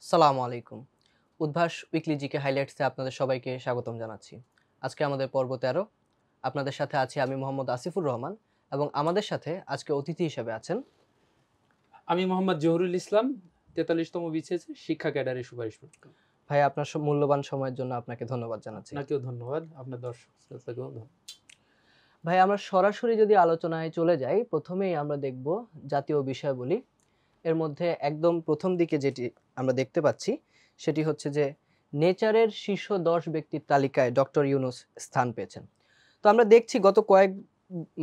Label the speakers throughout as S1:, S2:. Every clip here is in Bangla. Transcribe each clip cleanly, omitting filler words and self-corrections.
S1: সালামু আলাইকুম। উদ্ভাস উইকলি জিকে হাইলাইটসে আপনাদের সবাইকে স্বাগতম জানাচ্ছি। আজকে আমাদের পর্ব ১৩। আপনাদের সাথে আছি আমি মোহাম্মদ আসিফুর রহমান এবং আমাদের সাথে আজকে অতিথি হিসেবে আছেন
S2: আমি মোহাম্মদ জহুরুল ইসলাম ৪৩তম বিসিএস শিক্ষা ক্যাডারের সুপারিশপ্রাপ্ত।
S1: ভাই আপনার মূল্যবান সময়ের জন্য আপনাকে ধন্যবাদ জানাচ্ছি।
S2: আপনাকেও ধন্যবাদ, আপনার দর্শক শ্রোতাকেও ধন্যবাদ।
S1: ভাই আমরা সরাসরি যদি আলোচনায় চলে যাই, প্রথমেই আমরা দেখব জাতীয় বিষয়াবলী। এর মধ্যে একদম প্রথম দিকে যেটি আমরা দেখতে পাচ্ছি সেটি হচ্ছে যে নেচারের শীর্ষ ১০ ব্যক্তির তালিকায় ডক্টর ইউনূস স্থান পেয়েছেন। তো আমরা দেখছি গত কয়েক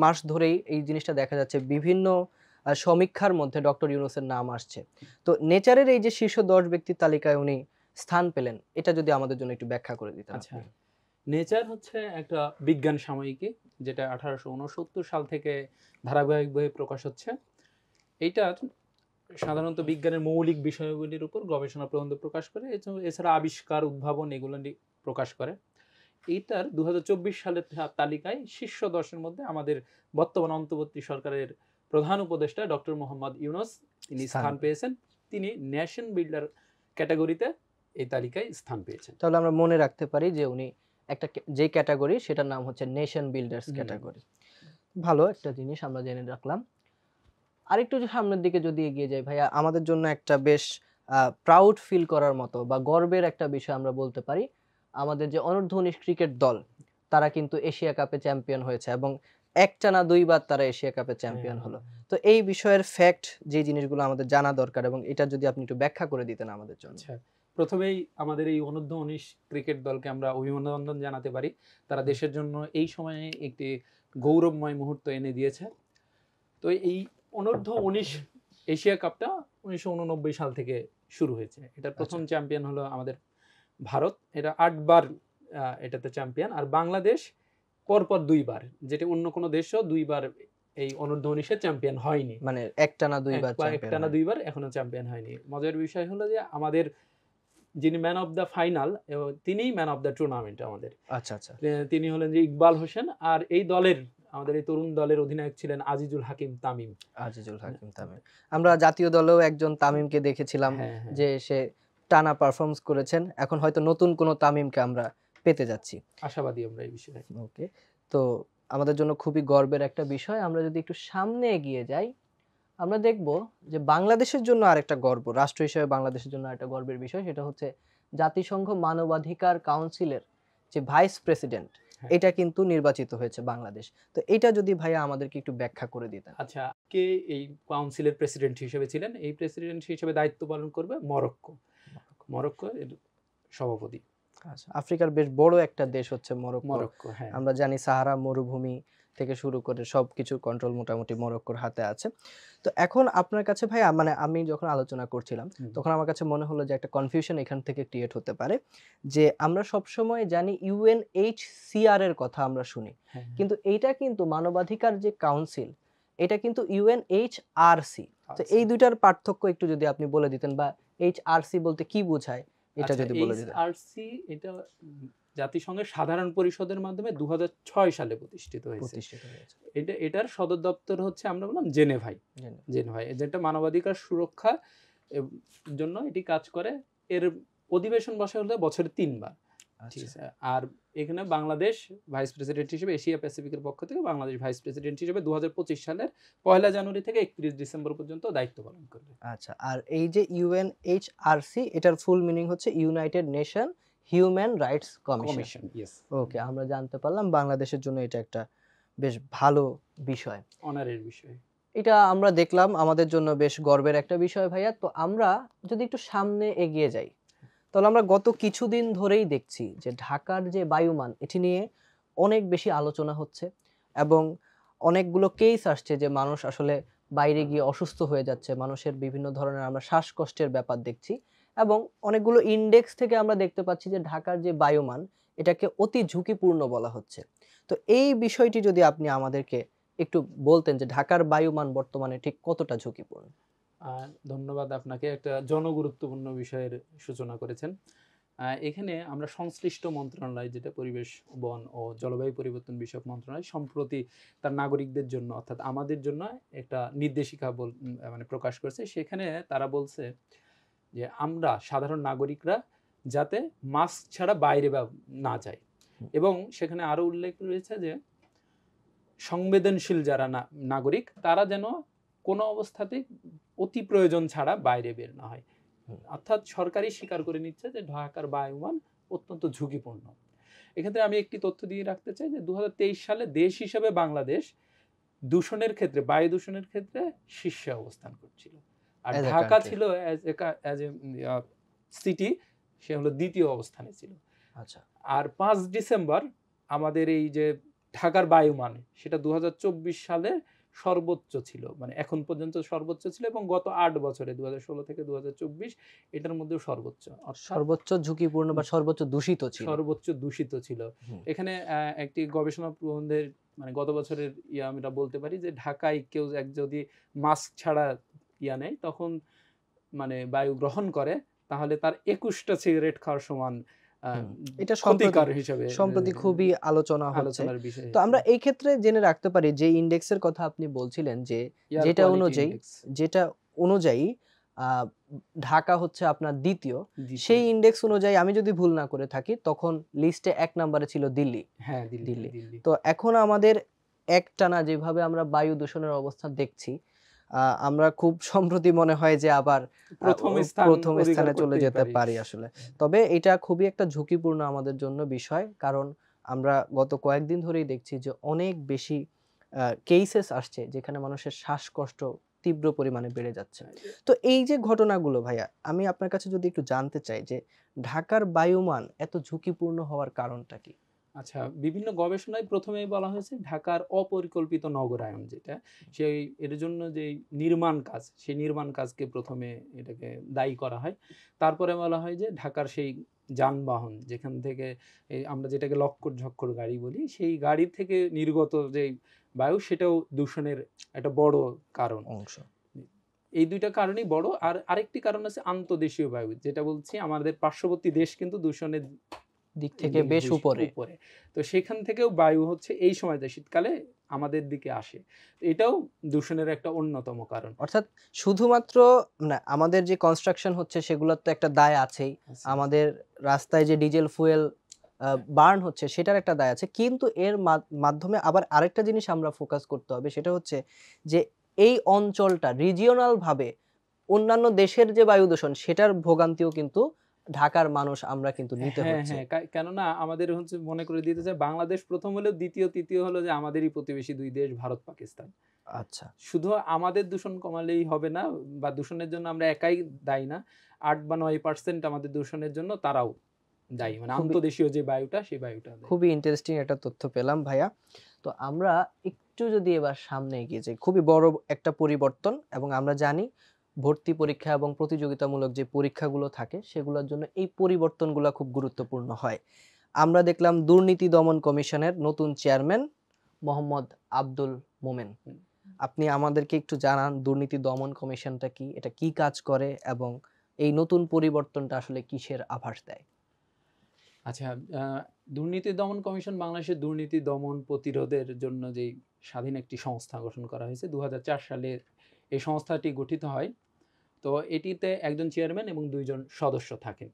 S1: মাস ধরেই এই জিনিসটা দেখা যাচ্ছে বিভিন্ন সমীক্ষার মধ্যে ডক্টর ইউনূসের নাম আসছে। তো নেচারের এই যে শীর্ষ ১০ ব্যক্তির তালিকায় উনি স্থান পেলেন, এটা যদি আমাদের জন্য একটু ব্যাখ্যা করে দিতেন
S2: আচ্ছা,
S1: আপনি।
S2: নেচার হচ্ছে একটা বিজ্ঞান সাময়িকী যেটা ১৮৬৯ সাল থেকে ধারাবাহিকভাবে প্রকাশ হচ্ছে। এইটার সাধারণত বিজ্ঞানের মৌলিক বিষয়গুলির উপর গবেষণা প্রবন্ধ প্রকাশ করে, এছাড়া আবিষ্কার, উদ্ভাবন এগুলো প্রকাশ করে। এইটার ২০২৪ সালের তালিকায় শীর্ষ ১০-এর মধ্যে আমাদের বর্তমান অন্তর্বর্তী সরকারের প্রধান উপদেষ্টা ডক্টর মোহাম্মদ ইউনূস তিনি স্থান পেয়েছেন। তিনি নেশন বিল্ডার ক্যাটাগরিতে এই তালিকায় স্থান পেয়েছেন।
S1: তাহলে আমরা মনে রাখতে পারি যে উনি একটা যে ক্যাটাগরি সেটার নাম হচ্ছে নেশন বিল্ডার্স ক্যাটাগরি। ভালো একটা জিনিস আমরা জেনে রাখলাম। আরেকটু যে সামনের দিকে যদি এগিয়ে যাই ভাইয়া, আমাদের জন্য একটা বেশ প্রাউড ফিল করার মতো বা গর্বের একটা বিষয় আমরা বলতে পারি। আমাদের যে অনূর্ধ্ব-১৯ ক্রিকেট দল, তারা কিন্তু এশিয়া কাপে চ্যাম্পিয়ন হয়েছে এবং একটানা ২ বার তারা এশিয়া কাপে চ্যাম্পিয়ন হলো। তো এই বিষয়ের ফ্যাক্ট যে জিনিসগুলো আমাদের জানা দরকার এবং এটা যদি আপনি একটু ব্যাখ্যা করে দিতেন আমাদের জন্য।
S2: আচ্ছা, প্রথমেই আমাদের এই অনূর্ধ্ব-১৯ ক্রিকেট দলকে আমরা অভিনন্দন জানাতে পারি। তারা দেশের জন্য এই সময়ে একটি গৌরবময় মুহূর্ত এনে দিয়েছে। তো এই অনূর্ধ্ব-১৯ এশিয়া কাপটা ১৯৮৯ সাল থেকে শুরু হয়েছে। এটার প্রথম চ্যাম্পিয়ন হলো আমাদের ভারত। এটা ৮ বার এটাতে চ্যাম্পিয়ন। আর বাংলাদেশ পরপর ২ বার, যেটা অন্য কোনো দেশও ২ বার এই অনূর্ধ্ব-১৯ এর চ্যাম্পিয়ন হয়নি।
S1: মানে একটানা ২ বার চ্যাম্পিয়ন
S2: একটানা
S1: হয়।
S2: ২ বার এখনো চ্যাম্পিয়ন হয়নি। মজার বিষয় হলো যে আমাদের যিনি ম্যান অফ দ্য ফাইনাল তিনিই ম্যান অফ দ্য টুর্নামেন্ট আমাদের।
S1: আচ্ছা, আচ্ছা।
S2: তিনি হলেন যে ইকবাল হোসেন। আর এই দলের আমাদের এই তরুণ দলের অধিনায়ক ছিলেন আজিজুল হাকিম তামিম।
S1: আজিজুল হাকিম তামিম। আমরা জাতীয় দলেও একজন তামিমকে দেখেছিলাম
S2: হ্যাঁ, হ্যাঁ।
S1: যে সে টানা পারফরম্যান্স করেছেন। এখন হয়তো নতুন কোনো তামিমকে আমরা পেতে যাচ্ছি।
S2: আশাবাদী আমরা এই বিষয়ে।
S1: ওকে। তো আমাদের জন্য খুবই গর্বের একটা বিষয়। আমরা যদি একটু সামনে এগিয়ে যাই, আমরা দেখব যে বাংলাদেশের জন্য আরেকটা গর্ব, রাষ্ট্র হিসেবে বাংলাদেশের জন্য আরেকটা গর্বের বিষয় সেটা হচ্ছে জাতিসংঘ মানবাধিকার কাউন্সিলের যে ভাইস প্রেসিডেন্ট,
S2: হ্যাঁ।
S1: এটা কিন্তু নির্বাচিত হয়েছে বাংলাদেশ। তো এটা যদি ভাইয়া আমাদেরকে একটু ব্যাখ্যা করে দিতেন।
S2: আচ্ছা, কে এই কাউন্সিলের প্রেসিডেন্ট হিসেবে ছিলেন? এই প্রেসিডেন্ট হিসেবে দায়িত্ব পালন করবে মরক্কো। মরক্কো এর সভাপতি।
S1: আচ্ছা, আফ্রিকার বেশ বড় একটা দেশ হচ্ছে মরক্কো।
S2: মরক্কো, হ্যাঁ।
S1: আমরা জানি সাহারা মরুভূমি থেকে শুরু করে সবকিছুর কন্ট্রোল মোটামুটি মরক্কোর হাতে আছে। তো এখন আপনার কাছে ভাইয়া, মানে আমি যখন আলোচনা করছিলাম, তখন আমার কাছে মনে হলো যে একটা কনফিউশন এখান থেকে ক্রিয়েট হতে পারে। যে আমরা সবসময় জানি ইউএনএইচসিআর এর কথা আমরা শুনি।
S2: হ্যাঁ,
S1: কিন্তু এইটা কিন্তু মানবাধিকার যে কাউন্সিল, এটা কিন্তু ইউএনএইচআরসি। তো এই ২ টার পার্থক্য একটু যদি আপনি বলে দিতেন, বা এইচআরসি বলতে কি বোঝায়? এটা
S2: আচ্ছা,
S1: যদি বলে দিতেন।
S2: এইচআরসি এটা জাতিসংঘের সাধারণ পরিষদের মাধ্যমে ২০০৬ সালে প্রতিষ্ঠিত হয়েছে।
S1: প্রতিষ্ঠিত হয়েছে।
S2: এটার সদর দপ্তর হচ্ছে আমরা বললাম জেনেভায়। জেনেভায় যেটা মানবাধিকার সুরক্ষা এর জন্য এটি কাজ করে। এর অধিবেশন বসে হলো বছরে ৩ বার। ঠিক আছে। আর এখানে বাংলাদেশ ভাইস প্রেসিডেন্ট হিসেবে, এশিয়া প্যাসিফিকের পক্ষ থেকে বাংলাদেশ ভাইস প্রেসিডেন্ট হিসেবে ২০২৫ সালের ১ জানুয়ারি থেকে ৩১ ডিসেম্বর পর্যন্ত দায়িত্ব পালন করবে।
S1: আচ্ছা, আর এই যে ইউএনএইচআরসি, এটার ফুল মিনিং হচ্ছে United Nation Human Rights Commission.
S2: Yes.
S1: Okay, আমরা জানতে পারলাম বাংলাদেশের জন্য এটা একটা বেশ ভালো বিষয়।
S2: অনারের বিষয়।
S1: এটা আমরা দেখলাম আমাদের জন্য বেশ গর্বের একটা বিষয় ভাইয়া। তো আমরা যদি একটু সামনে এগিয়ে যাই, তাহলে আমরা গত কিছুদিন ধরেই দেখছি যে ঢাকার যে বায়ুমান, এটি নিয়ে অনেক বেশি আলোচনা হচ্ছে এবং অনেকগুলো কেস আসছে যে মানুষ আসলে বাইরে গিয়ে অসুস্থ হয়ে যাচ্ছে। মানুষের বিভিন্ন ধরনের আমরা শ্বাসকষ্টের ব্যাপার দেখছি এবং অনেকগুলো ইনডেক্স থেকে আমরা দেখতে পাচ্ছি যে ঢাকার যে বায়ুমান, এটাকে অতি ঝুঁকিপূর্ণ বলা হচ্ছে। তো এই বিষয়টি যদি আপনি আমাদেরকে একটু বলতেন যে ঢাকার বায়ুমান বর্তমানে ঠিক কতটা ঝুঁকিপূর্ণ?
S2: ধন্যবাদ আপনাকে। একটা জনগুরুত্বপূর্ণ বিষয়ের সূচনা করেছেন। এখানে আমরা সংশ্লিষ্ট মন্ত্রণালয়, যেটা পরিবেশ, বন ও জলবায়ু পরিবর্তন বিষয়ক মন্ত্রণালয়, সম্প্রতি তার নাগরিকদের জন্য অর্থাৎ আমাদের জন্য একটা নির্দেশিকা মানে প্রকাশ করেছে। সেখানে তারা বলছে যে আমরা সাধারণ নাগরিকরা যাতে মাস্ক ছাড়া বাইরে না যায়, এবং সেখানে আরো উল্লেখ রয়েছে যে সংবেদনশীল যারা নাগরিক তারা যেন কোনো অবস্থাতেই অতি প্রয়োজন ছাড়া বাইরে বের না হয়। অর্থাৎ সরকারই স্বীকার করে নিচ্ছে যে ঢাকার বায়ুমান অত্যন্ত ঝুঁকিপূর্ণ। এক্ষেত্রে আমি একটি তথ্য দিয়ে রাখতে চাই যে 2023 সালে দেশ হিসেবে বাংলাদেশ দূষণের ক্ষেত্রে, বায়ু দূষণের ক্ষেত্রে শীর্ষে অবস্থান করছিল, আর
S1: As a
S2: ঢাকা
S1: country।
S2: ছিল অ্যাজ এ সিটি, সে হলো দ্বিতীয় অবস্থানে ছিল।
S1: আচ্ছা,
S2: আর 5 ডিসেম্বর আমাদের এই যে ঢাকার বায়ুমান, সেটা 2024 সালে সর্বোচ্চ ছিল, মানে এখন পর্যন্ত সর্বোচ্চ ছিল, এবং গত 8 বছরে 2016 থেকে 2024 এটার মধ্যেও সর্বোচ্চ, অর্থাৎ
S1: সর্বোচ্চ ঝুঁকিপূর্ণ বা সর্বোচ্চ দূষিত ছিল।
S2: সর্বোচ্চ দূষিত ছিল।
S1: হুম।
S2: এখানে একটি গবেষণা প্রবন্ধের মানে গত বছরের আমরা বলতে পারি যে ঢাকায় কেউ যদি মাস্ক ছাড়া নেয়, তখন মানে বায়ু গ্রহণ করে, তাহলে তার 21টা সিগারেট খাওয়ার সমান
S1: এটা
S2: ক্ষতিকর হিসেবে
S1: সম্প্রতি খুবই আলোচনা হচ্ছে।
S2: আলোচনার বিষয়।
S1: তো আমরা এই ক্ষেত্রে জেনে রাখতে পারি যে ইন্ডেক্সের কথা আপনি বলছিলেন, যে যেটা অনুযায়ী ঢাকা হচ্ছে আপনার দ্বিতীয়, সেই ইন্ডেক্স অনুযায়ী আমি যদি ভুল না করে থাকি তখন লিস্টে 1 নম্বরে ছিল দিল্লি।
S2: হ্যাঁ,
S1: দিল্লি।
S2: দিল্লি।
S1: তো এখন আমাদের একটানা যেভাবে আমরা বায়ু দূষণের অবস্থা দেখছি, আমরা খুব সম্প্রতি মনে হয় যে আবার
S2: প্রথম
S1: স্থানে চলে যেতে পারি আসলে। তবে এটা খুবই একটা ঝুঁকিপূর্ণ আমাদের জন্য বিষয়, কারণ আমরা গত কয়েকদিন ধরেই দেখছি যে অনেক বেশি কেসেস আসছে যেখানে মানুষের শ্বাসকষ্ট তীব্র পরিমাণে বেড়ে যাচ্ছে। তো এই যে ঘটনাগুলো ভাইয়া, আমি আপনার কাছে যদি একটু জানতে চাই যে ঢাকার বায়ুমান এত ঝুঁকিপূর্ণ হওয়ার কারণটা কি?
S2: আচ্ছা, বিভিন্ন গবেষণায় প্রথমেই বলা হয়েছে ঢাকার অপরিকল্পিত নগরায়ন, যেটা সেই এর জন্য যে নির্মাণ কাজ, সেই নির্মাণ কাজকে প্রথমে এটাকে দায়ী করা হয়। তারপরে বলা হয় যে ঢাকার সেই যানবাহন, যেখান থেকে আমরা যেটাকে লক্কর ঝক্কর গাড়ি বলি, সেই গাড়ি থেকে নির্গত যে বায়ু, সেটাও দূষণের একটা বড় কারণ
S1: অংশ।
S2: এই দুইটা কারণই বড়। আর আরেকটি কারণ আছে আন্তদেশীয় বায়ু, যেটা বলছি আমাদের পার্শ্ববর্তী দেশ কিন্তু দূষণের
S1: দিক থেকে বেশ উপরে।
S2: তো সেখান থেকেও বায়ু হচ্ছে এই সময়তে শীতকালে আমাদের দিকে আসে, এটাও দূষণের একটা অন্যতম কারণ।
S1: অর্থাৎ শুধুমাত্র না, আমাদের যে কনস্ট্রাকশন হচ্ছে সেগুলোর তো একটা দায় আছেই, আমাদের রাস্তায় যে ডিজেল ফুয়েল বার্ন হচ্ছে সেটার একটা দায় আছে, কিন্তু এর মাধ্যমে আবার আরেকটা জিনিস আমরা ফোকাস করতে হবে, সেটা হচ্ছে যে এই অঞ্চলটা রিজিওনাল ভাবে অন্যান্য দেশের যে বায়ু দূষণ সেটার ভোগান্তিও কিন্তু ঢাকার মানুষ আমরা কিন্তু নিতে হচ্ছে।
S2: হ্যাঁ, কেননা আমাদের হচ্ছে মনে করে দিতে চাই, বাংলাদেশ প্রথম হলেও দ্বিতীয় তৃতীয় হলো যে আমাদেরই প্রতিবেশী দুই দেশ ভারত পাকিস্তান।
S1: আচ্ছা,
S2: শুধু আমাদের দূষণ কমালেই হবে না, বা দূষণের জন্য আমরা একাই দায়ী না, 8 বা 9% আমাদের দূষণের জন্য তারাও দায়ী, মানে আন্তদেশীয় যে বায়ুটা, সেই বায়ুটা।
S1: খুবই ইন্টারেস্টিং একটা তথ্য পেলাম ভাইয়া। তো আমরা একটু যদি এবার সামনে এগিয়ে যাই, খুবই বড় একটা পরিবর্তন, এবং আমরা জানি ভর্তি পরীক্ষা এবং প্রতিযোগিতামূলক যে পরীক্ষাগুলো থাকে সেগুলোর জন্য এই পরিবর্তনগুলো খুব গুরুত্বপূর্ণ হয়। আমরা দেখলাম দুর্নীতি দমন কমিশনের নতুন চেয়ারম্যান মোহাম্মদ আব্দুল মোমেন। আপনি আমাদেরকে একটু জানান দুর্নীতি দমন কমিশনটা কি, এটা কি কাজ করে, এবং এই নতুন পরিবর্তনটা আসলে কিসের আভাস দেয়?
S2: আচ্ছা, দুর্নীতি দমন কমিশন বাংলাদেশের দুর্নীতি দমন প্রতিরোধের জন্য যেই স্বাধীন একটি সংস্থা গঠন করা হয়েছে 2004 সালে এই সংস্থাটি গঠিত হয়। তো এটিতে একজন চেয়ারম্যান এবং 2 জন সদস্য থাকেন।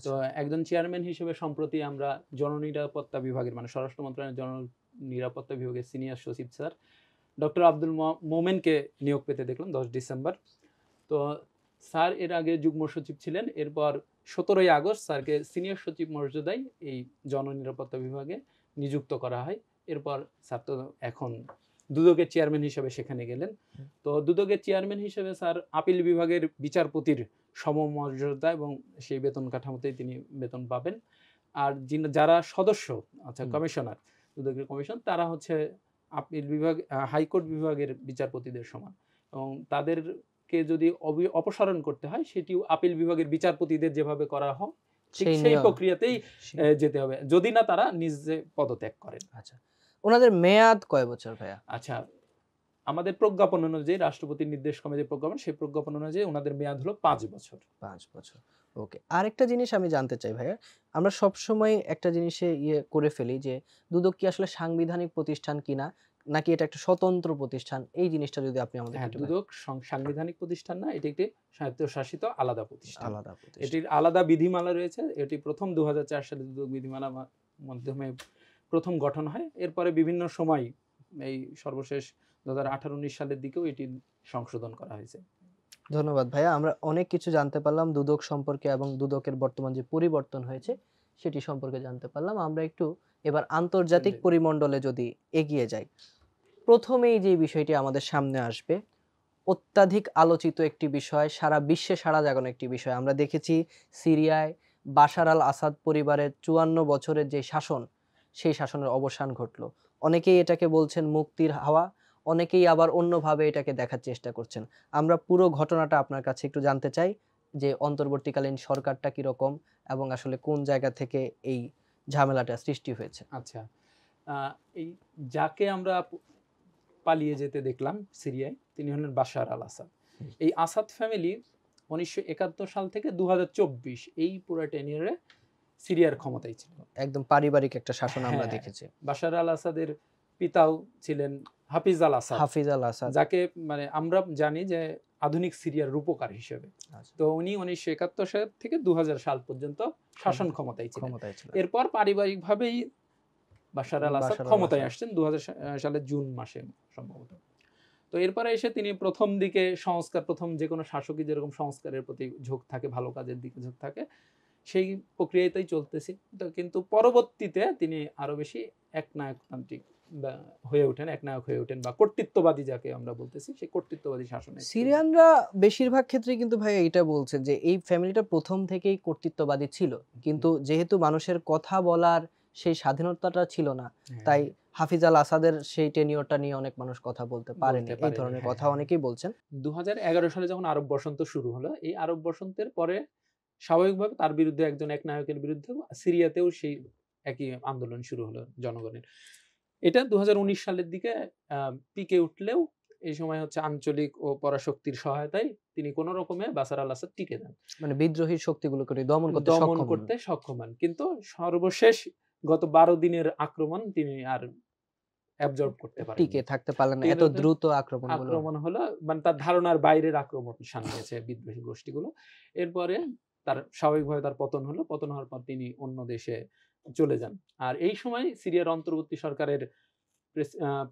S2: তো একজন চেয়ারম্যান হিসেবে সম্প্রতি আমরা জননিরাপত্তা বিভাগের, মানে স্বরাষ্ট্র মন্ত্রণালয়ের জননিরাপত্তা বিভাগের সিনিয়র সচিব স্যার ডক্টর আব্দুল মোমেনকে নিয়োগ পেতে দেখলাম 10 ডিসেম্বর। তো স্যার এর আগে যুগ্ম সচিব ছিলেন, এরপর 17ই আগস্ট স্যারকে সিনিয়র সচিব মর্যাদায় এই জননিরাপত্তা বিভাগে নিযুক্ত করা হয়। এরপর স্যার তো এখন দুদকের চেয়ারম্যান হিসেবে সেখানে গেলেন। তো দুদকের চেয়ারম্যান হিসেবে স্যার আপিল বিভাগের বিচারপতির সমমর্যাদা এবং সেই বেতন কাঠামোতেই তিনি বেতন পাবেন। আর যারা সদস্য, আচ্ছা কমিশনার, দুদকের কমিশন, তারা হচ্ছে আপিল বিভাগ, হাইকোর্ট বিভাগের বিচারপতিদের সমান, এবং তাদেরকে যদি অপসারণ করতে হয় সেটিও আপিল বিভাগের বিচারপতিদের যেভাবে করা হয় ঠিক সেই প্রক্রিয়াতেই যেতে হবে, যদি না তারা নিজে পদত্যাগ করেন।
S1: আচ্ছা, ওনাদের মেয়াদ কয় বছর ভাইয়া?
S2: আচ্ছা, আমাদের প্রজ্ঞাপন অনুযায়ী, রাষ্ট্রপতির নির্দেশক্রমে যে প্রজ্ঞাপন, সেই প্রজ্ঞাপন অনুযায়ী ওনাদের মেয়াদ হলো 5 বছর।
S1: 5 বছর। ওকে। আরেকটা জিনিস আমি জানতে চাই ভাইয়া, আমরা সবসময় একটা জিনিসে করে ফেলি যে দুদক কি আসলে সাংবিধানিক প্রতিষ্ঠান কিনা, নাকি এটা একটা স্বতন্ত্র প্রতিষ্ঠান, এই জিনিসটা যদি আপনি আমাদের
S2: হ্যাঁ,
S1: একটু
S2: দুদক সাংবিধানিক প্রতিষ্ঠান না, এটি একটি স্বায়ত্তশাসিত আলাদা প্রতিষ্ঠান।
S1: আলাদা প্রতিষ্ঠান।
S2: এটির আলাদা বিধিমালা রয়েছে। এটি প্রথম 2004 সালে দুদক বিধিমালা মাধ্যমে প্রথম গঠন হয়। এরপরে বিভিন্ন সময় এই সর্বশেষ 2018-19 সালের দিকেও এটি সংশোধন করা হয়েছে।
S1: ধন্যবাদ ভাইয়া, আমরা অনেক কিছু জানতে পারলাম দুদক সম্পর্কে এবং দুদকের বর্তমান যে পরিবর্তন হয়েছে সেটি সম্পর্কে জানতে পারলাম। আমরা একটু এবার আন্তর্জাতিক পরিমণ্ডলে যদি এগিয়ে যাই, প্রথমেই যে বিষয়টি আমাদের সামনে আসবে, অত্যাধিক আলোচিত একটি বিষয়, সারা বিশ্বে সাড়া জাগানো একটি বিষয়। আমরা দেখেছি সিরিয়ায় বাশার আল আসাদ পরিবারের 54 বছরের যে শাসন, সেই শাসনের অবসান ঘটলো। অনেকেই এটাকে বলছেন মুক্তির হাওয়া, অনেকেই আবার অন্যভাবে এটাকে দেখার চেষ্টা করছেন। আমরা পুরো ঘটনাটা আপনার কাছে একটু জানতে চাই যে অন্তর্বর্তীকালীন সরকারটা কিরকম এবং আসলে কোন জায়গা থেকে এই ঝামেলাটা সৃষ্টি হয়েছে।
S2: আচ্ছা, এই যাকে আমরা পালিয়ে যেতে দেখলাম সিরিয়ায়, তিনি হলেন বাশার আল আসাদ। এই আসাদ ফ্যামিলি 1971 সাল থেকে 2024 এই পুরো টেনিয়ারে সিরিয়ার ক্ষমতায় ছিল।
S1: একদম পারিবারিক একটা শাসন আমরা
S2: হ্যাঁ,
S1: দেখেছি।
S2: বাশার আল আসাদের পিতাও ছিলেন হাফিজ আল আসাদ,
S1: হাফিজ আল আসাদ,
S2: যাকে মানে আমরা জানি যে আধুনিক সিরিয়ার রূপকার হিসেবে। তো উনি 1971 সাল থেকে 2000 সাল পর্যন্ত শাসন ক্ষমতায় ছিলেন। এরপর পারিবারিকভাবেই বাশার আল আসাদ ক্ষমতায় আসছেন 2000 সালের জুন মাসে সম্ভবত। তো এরপরে এসে তিনি প্রথম দিকে প্রথম যে কোনো শাসকই যেরকম সংস্কারের প্রতি ঝোঁক থাকে, ভালো কাজের দিকে ঝোঁক থাকে, সেই প্রক্রিয়াতেই চলতেছে। তো কিন্তু পরবর্তীতে তিনি আরো বেশি একনায়কতান্ত্রিক হয়ে ওঠেন বা কর্তৃত্ববাদী যাকে আমরা বলতেছি, সেই কর্তৃত্ববাদী শাসনে।
S1: সিরিয়ানরা বেশিরভাগ ক্ষেত্রে কিন্তু ভাই এটা বলছেন যে এই ফ্যামিলিটা প্রথম থেকেই কর্তৃত্ববাদী ছিল, কিন্তু যেহেতু মানুষের কথা বলার সেই স্বাধীনতাটা ছিল না, তাই হাফিজ আল আসাদের সেই টেনিওরটা নিয়ে অনেক মানুষ কথা বলতে পারেনি, এই ধরনের কথা অনেকেই বলছেন।
S2: 2011 সালে যখন আরব বসন্ত শুরু হলো, এই আরব বসন্তের পরে স্বাভাবিকভাবে তার বিরুদ্ধে একজন এক নায়কের বিরুদ্ধে সিরিয়াতেও সেই একই আন্দোলন শুরু হলো জনগণের। এটা 2019 সালের দিকে পিকে উঠলেও এই সময় হচ্ছে আঞ্চলিক ও পরাশক্তির সহায়তায় তিনি কোন রকমে বাশার আল আসাদ টিকে যান,
S1: মানে বিদ্রোহী শক্তিগুলোকে দমন করতে
S2: সক্ষম হন। কিন্তু সর্বশেষ গত 12 দিনের আক্রমণ তিনি আর অ্যাবজর্ব করতে পারেন,
S1: টিকে থাকতে পারলেন না, এত দ্রুত আক্রমণ
S2: হলো, মানে তার ধারণার বাইরের আক্রমণ সামনেছে বিদ্রোহী গোষ্ঠীগুলো। এরপরে তার স্বাভাবিকভাবে তার পতন হলো, পতন হওয়ার পর তিনি অন্য দেশে চলে যান। আর এই সময় সিরিয়ার অন্তর্বর্তী সরকারের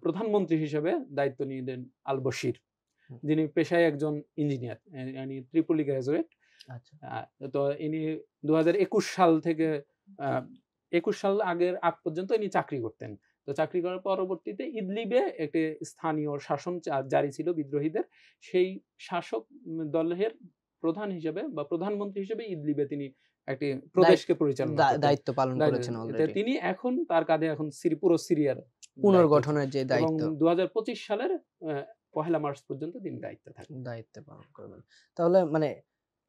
S2: প্রধানমন্ত্রী হিসেবে দায়িত্ব নিয়ে নেন আল বশির, যিনি পেশায় একজন ইঞ্জিনিয়ার, ইনি ত্রিপলি গ্রাজুয়েট। তো ইনি 2021 সাল থেকে 21 সাল আগ পর্যন্ত ইনি চাকরি করতেন। তো চাকরি করার পরবর্তীতে ইদলিবে একটি স্থানীয় শাসন জারি ছিল বিদ্রোহীদের, সেই শাসক দলের প্রধান হিসেবে বা প্রধানমন্ত্রী হিসেবে ইদলিবে তিনি একটি প্রদেশকে পরিচালনা
S1: দায়িত্ব পালন করেছেন অলরেডি।
S2: তিনি এখন তার কাঁধে এখন পুরো সিরিয়ার
S1: পুনর্গঠনের যে দায়িত্ব,
S2: এবং 2025 সালের 1 মার্চ পর্যন্ত তিনি দায়িত্ব
S1: পালন করবেন। তাহলে মানে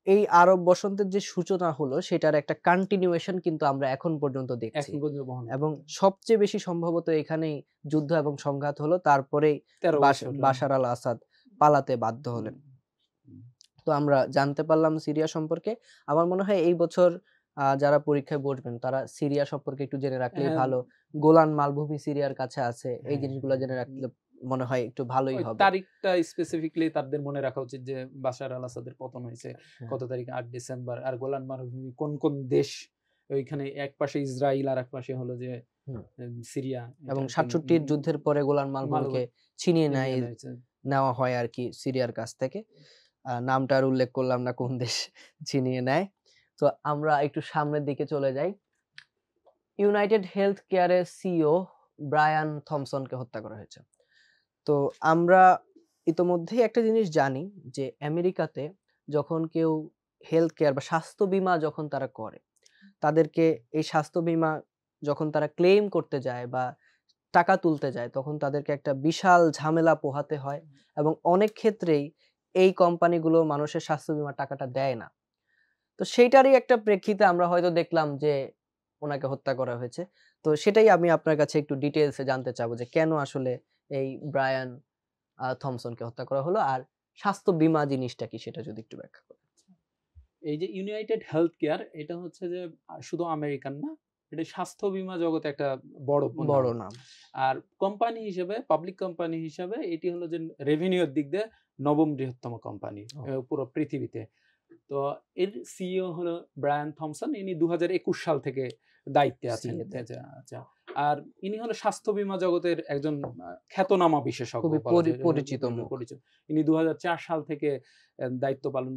S1: এই আরব বসন্তের যে সূচনা হলো সেটার একটা কন্টিনিউয়েশন কিন্তু আমরা এখন পর্যন্ত দেখছি, এবং সবচেয়ে বেশি সম্ভবত এখানেই যুদ্ধ এবং সংঘাত হলো, তারপরেই বাশার আল আসাদ পালাতে বাধ্য হলেন। তো আমরা জানতে পারলাম সিরিয়া সম্পর্কে। আমার মনে হয় এই বছর যারা পরীক্ষায় বসবেন তারা সিরিয়া সম্পর্কে একটু জেনে রাখলেই ভালো। গোলান মালভূমি সিরিয়ার কাছে আছে, এই জিনিসগুলো জেনে রাখলে মনে হয় একটু ভালোই হবে।
S2: তারিখটা স্পেসিফিক্যালি তাদের মনে রাখা উচিত যে বাশার আল আসাদের পতন হয়েছে কত তারিখে, 8 ডিসেম্বর। আর গোলান মালভূমি কোন কোন দেশ, ওইখানে এক পাশে ইসরায়েল আর এক পাশে হলো যে সিরিয়া,
S1: এবং 67 যুদ্ধের পরে গোলান মালভূমিকে ছিনিয়ে নেওয়া হয় আর কি সিরিয়ার কাছ থেকে। নামটা আর উল্লেখ করলাম না কোন দেশ ছিনিয়ে নেয়। তো আমরা একটু সামনের দিকে চলে যাই। ইউনাইটেড হেলথ কেয়ারের সিইও ব্রায়ান থমসনকে হত্যা করা হয়েছে। তো আমরা ইতোমধ্যেই একটা জিনিস জানি যে আমেরিকাতে যখন কেউ হেলথ কেয়ার বা স্বাস্থ্য বীমা যখন তারা করে, তাদেরকে এই স্বাস্থ্য বীমা যখন তারা ক্লেম করতে যায় বা টাকা তুলতে যায়, তখন তাদেরকে একটা বিশাল ঝামেলা পোহাতে হয়, এবং অনেক ক্ষেত্রেই এই কোম্পানিগুলো মানুষের স্বাস্থ্য বীমার টাকাটা দেয় না। তো সেইটারই একটা প্রেক্ষিতে আমরা হয়তো দেখলাম যে ওনাকে হত্যা করা হয়েছে। তো সেটাই আমি আপনার কাছে একটু ডিটেইলসে জানতে চাবো যে কেন আসলে এই ব্রায়ান থমসনকে হত্যা করা হলো, আর স্বাস্থ্য বীমা জিনিসটা কি সেটা যদি একটু ব্যাখ্যা করেন।
S2: এই যে ইউনাইটেড হেলথ কেয়ার, এটা হচ্ছে যে শুধু আমেরিকান না, এটা স্বাস্থ্য বীমা জগতে একটা বড়
S1: বড়
S2: নাম।
S1: নাম।
S2: আর কোম্পানি হিসেবে, পাবলিক কোম্পানি হিসেবে এটি হলো যে রেভিনিউর দিক দিয়ে ৯ম বৃহত্তম কোম্পানি পুরো পৃথিবীতে। তো এর সিইও হলো ব্রায়ান থমসন। ইনি ২০২১ সাল থেকে দায়িত্বে আছেন। আচ্ছা। আর ইনি হলো স্বাস্থ্য বীমা জগতের একজন খ্যাতনামা বিশেষজ্ঞ,
S1: খুবই
S2: বলা যায়,
S1: পরিচিত মুখ।
S2: পরিচিত। ইনি ২০০৪ সাল থেকে দায়িত্ব পালন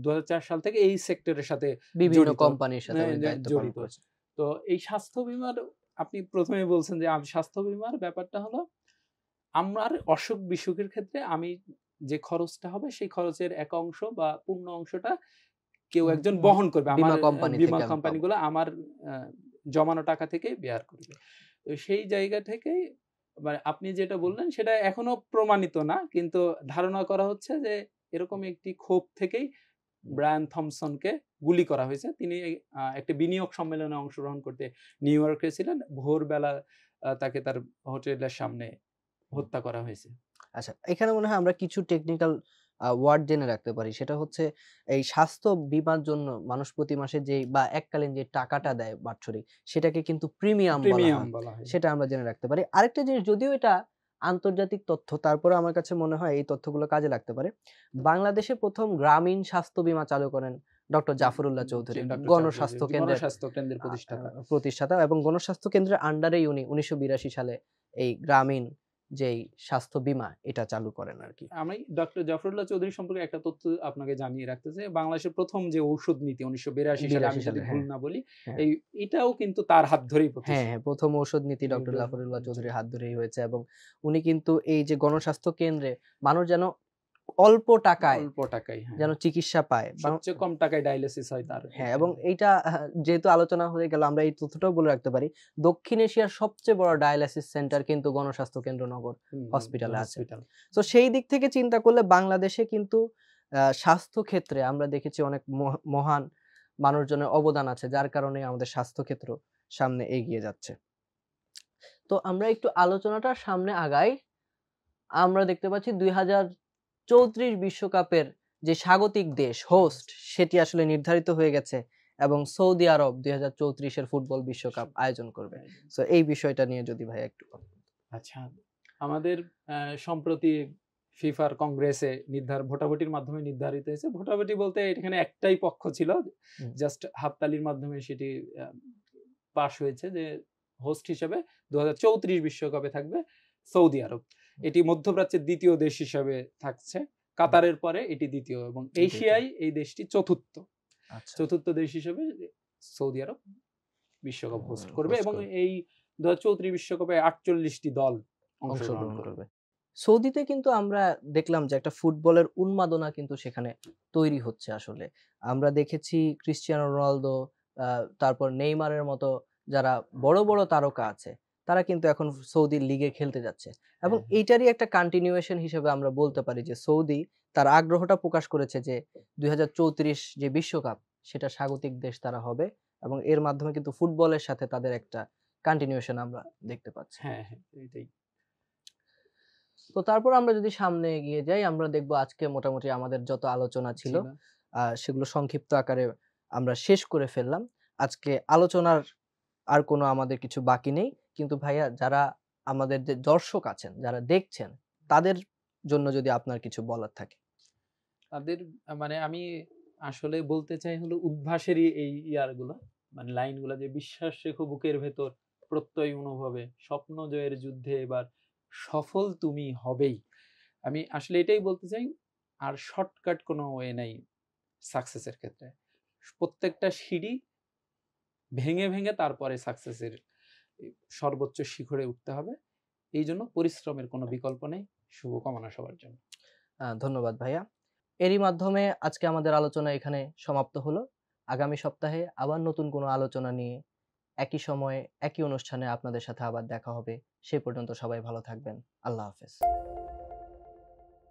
S2: ২০০৪ সাল থেকে এই সেক্টরের সাথে
S1: বিভিন্ন
S2: জড়িত,
S1: কোম্পানির সাথে উনি দায়িত্ব পালন
S2: জড়িত।
S1: করেছেন।
S2: তো এই স্বাস্থ্য বীমার, আপনি প্রথমেই বলছেন যে স্বাস্থ্য বীমার ব্যাপারটা হলো আমার অসুখ বিসুখের ক্ষেত্রে আমি যে খরচটা হবে সেই খরচের এক অংশ বা পূর্ণ অংশটা কেউ একজন বহন করবে। আমার
S1: বীমা কোম্পানি থেকে
S2: বীমা
S1: আমি পাবো।
S2: কোম্পানিগুলো আমার জমানো টাকা থেকে বেয়ার করবে। তো সেই জায়গা থেকে মানে আপনি যেটা বললেন সেটা এখনো প্রমাণিত না, কিন্তু ধারণা করা হচ্ছে যে এরকম একটি ক্ষোভ থেকেই ব্রায়ান থমসনকে গুলি করা হয়েছে। তিনি একটা বিনিয়োগ সম্মেলনে অংশগ্রহণ করতে নিউ ইয়র্কে ছিলেন। ভোরবেলা তাকে তার হোটেলের সামনে হত্যা করা হয়েছে।
S1: আচ্ছা, এখানে মনে হয় আমরা কিছু টেকনিক্যাল ওয়ার্ড জেনে রাখতে পারি। সেটা হচ্ছে এই স্বাস্থ্য বীমার জন্য মানুষ প্রতি মাসে যেই বা এককালীন যে টাকাটা দেয় বাৎসরিক, সেটাকে কিন্তু প্রিমিয়াম বলা হয়।
S2: বলা হয়।
S1: সেটা আমরা জেনে রাখতে পারি। আরেকটা জিনিস, যদিও এটা আন্তর্জাতিক তথ্য, তারপরেও আমার কাছে মনে হয় এই তথ্যগুলো কাজে লাগতে পারে। বাংলাদেশে ১ম গ্রামীণ স্বাস্থ্য বীমা চালু করেন ডক্টর জাফরুল্লাহ চৌধুরী, গণস্বাস্থ্য কেন্দ্রের
S2: গণস্বাস্থ্য কেন্দ্রের প্রতিষ্ঠাতা।
S1: প্রতিষ্ঠাতা, এবং গণস্বাস্থ্য কেন্দ্রের আন্ডারেই উনি ১৯৮২ সালে এই গ্রামীণ যেই স্বাস্থ্য বীমা এটা চালু করেন আরকি।
S2: আমি ডক্টর জাফরুল্লাহ চৌধুরী সম্পর্কে একটা তথ্য আপনাকে জানিয়ে রাখতে চাই। বাংলাদেশের প্রথম যে ঔষধ নীতি ১৯৮২ সালে, আমি
S1: ৮২
S2: যদি
S1: সালে,
S2: ভুল
S1: হ্যাঁ।
S2: না বলি,
S1: হ্যাঁ।
S2: এটাও কিন্তু তার হাত ধরেই
S1: হ্যাঁ,
S2: প্রতিষ্ঠা।
S1: হ্যাঁ, ১ম ঔষধ নীতি ডক্টর জাফরুল্লাহ চৌধুরীর হাত ধরেই হয়েছে, এবং উনি কিন্তু এই যে গণস্বাস্থ্য কেন্দ্রে মানুষ যেন অল্প টাকায়
S2: অল্প টাকায়, হ্যাঁ,
S1: যেন চিকিৎসা পায়।
S2: সবচেয়ে কম টাকায় ডায়ালিসিস হয় তার
S1: হ্যাঁ, এবং
S2: এখানে।
S1: এইটা যেহেতু আলোচনা হয়ে গেল, আমরা এই তথ্যটাও বলে রাখতে পারি। দক্ষিণ এশিয়ার সবচেয়ে বড় ডায়ালাইসিস সেন্টার কিন্তু গণস্বাস্থ্য কেন্দ্র নগর হসপিটালে আছে।
S2: হসপিটাল।
S1: তো সেই দিক থেকে চিন্তা করলে বাংলাদেশে কিন্তু স্বাস্থ্য ক্ষেত্রে আমরা দেখেছি অনেক মহান মানুষজনের অবদান আছে, যার কারণে আমাদের স্বাস্থ্য ক্ষেত্র সামনে এগিয়ে যাচ্ছে। তো আমরা একটু আলোচনাটা সামনে আগাই। আমরা দেখতে পাচ্ছি ২০৩৪ বিশ্বকাপের যে স্বাগতিক দেশ হোস্ট, সেটি আসলে নির্ধারিত হয়ে গেছে, এবং সৌদি আরব ২০৩৪ এর ফুটবল বিশ্বকাপ আয়োজন করবে। সো এই বিষয়টা নিয়ে যদি ভাই একটু বলেন।
S2: আচ্ছা, আমাদের সম্প্রতি ফিফার কংগ্রেসে ভোটাভুটির মাধ্যমে নির্ধারিত হয়েছে। ভোটাভুটি বলতে এখানে একটাই পক্ষ ছিল, জাস্ট হাততালির মাধ্যমে সেটি পাস হয়েছে যে হোস্ট হিসেবে ২০৩৪ বিশ্বকাপে থাকবে সৌদি আরব। এটি মধ্যপ্রাচ্যের দ্বিতীয় দেশ হিসেবে থাকছে। কাতারের পরে এটি দ্বিতীয়, এবং এশিয়ায় এই দেশটি চতুর্থ।
S1: আচ্ছা।
S2: চতুর্থ দেশ হিসেবে সৌদি আরব বিশ্বকাপ হোস্ট করবে,
S1: হোস্ট
S2: এবং
S1: করবে।
S2: এই ২০৩৪ বিশ্বকাপে ৪৮টি দল অংশগ্রহণ করবে।
S1: করবে। সৌদিতে কিন্তু আমরা দেখলাম যে একটা ফুটবলের উন্মাদনা কিন্তু সেখানে তৈরি হচ্ছে আসলে। আমরা দেখেছি ক্রিস্টিয়ানো রোনালদো, তারপর নেইমারের মতো যারা বড়, বড় তারকা আছে, তারা কিন্তু এখন সৌদি লিগে খেলতে যাচ্ছে। এবং
S2: হ্যাঁ।
S1: এইটারই একটা কন্টিনিউয়েশন হিসেবে আমরা বলতে পারি যে সৌদি তার আগ্রহটা প্রকাশ করেছে যে ২০৩৪ যে বিশ্বকাপ, সেটা স্বাগতিক দেশ তারা হবে, এবং এর মাধ্যমে কিন্তু ফুটবলের সাথে তাদের একটা কন্টিনিউয়েশন আমরা দেখতে পাচ্ছি।
S2: হ্যাঁ, হ্যাঁ, এটাই।
S1: তো তারপর আমরা যদি সামনে এগিয়ে যাই, আমরা দেখব আজকে মোটামুটি আমাদের যত আলোচনা ছিল সেগুলো সংক্ষিপ্ত আকারে আমরা শেষ করে ফেললাম। আজকে আলোচনার আর কোনো আমাদের কিছু বাকি নেই। কিন্তু ভাইয়া, যারা আমাদের যে দর্শক আছেন, যারা দেখছেন, তাদের জন্য যদি আপনার কিছু বলার থাকে।
S2: তাদের মানে আমি আসলে বলতে চাই হলো উদ্ভাসেরই এই ইয়ারগুলা, মানে লাইনগুলা, যে বিশ্বাস রেখো বুকের ভেতর, প্রত্যয় অনুভবে, স্বপ্ন জয়ের যুদ্ধে এবার সফল তুমি হবেই। আমি আসলে এটাই বলতে চাই। আর শর্টকাট কোনো ওয়ে নাই সাকসেসের ক্ষেত্রে। প্রত্যেকটা সিঁড়ি ভেঙে ভেঙে তারপরে সাকসেসের সর্বোচ্চ শিখরে উঠতে হবে। এই জন্য পরিশ্রমের কোনো বিকল্প নেই। শুভকামনা সবার জন্য।
S1: ধন্যবাদ ভাইয়া। এরই মাধ্যমে আজকে আমাদের আলোচনা এখানে সমাপ্ত হলো। আগামী সপ্তাহে আবার নতুন কোনো আলোচনা নিয়ে একই সময়ে একই অনুষ্ঠানে আপনাদের সাথে আবার দেখা হবে। সে পর্যন্ত সবাই ভালো থাকবেন। আল্লাহ হাফেজ।